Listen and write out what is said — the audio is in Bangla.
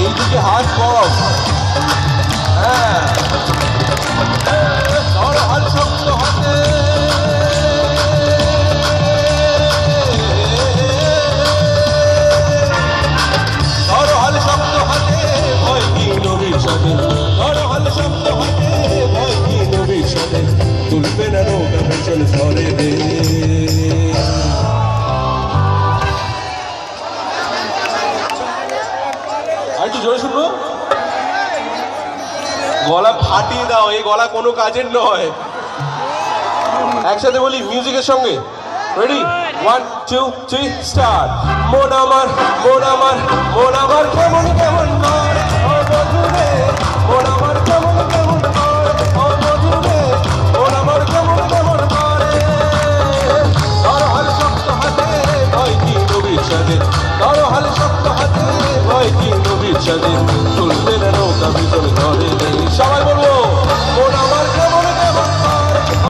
মিউজিকে হাত কম। হ্যাঁ, ধরো হাল শক্ত হাতে, ধরো হাল শক্ত হাতে, ভয় কি নবীর সাথে, ধরো হাল শক্ত হাতে, ভয় কি নবীর সাথে, তুলবে না নৌকা ভেসেল ঝড়ে রে। আর একটু জোরে শুনবো, গলা ফাটিয়ে দাও, এই গলা কোনো কাজের নয়। একসাথে বলি মিউজিকের সঙ্গে, রেডি, 1 2 3 স্টার্ট। মন আমার, মন আমার, মন আমার কেমন কেমন করে ও বধুরে, মন আমার কেমন কেমন করে ও বধুরে, মন আমার কেমন কেমন করে। ধরো হাল শক্ত হাতে, ভয় কি নবীর সাথে, ধরো হাল শক্ত হাতে, ভয় কি নবীর সাথে, তুলবে না নৌকা ভিতর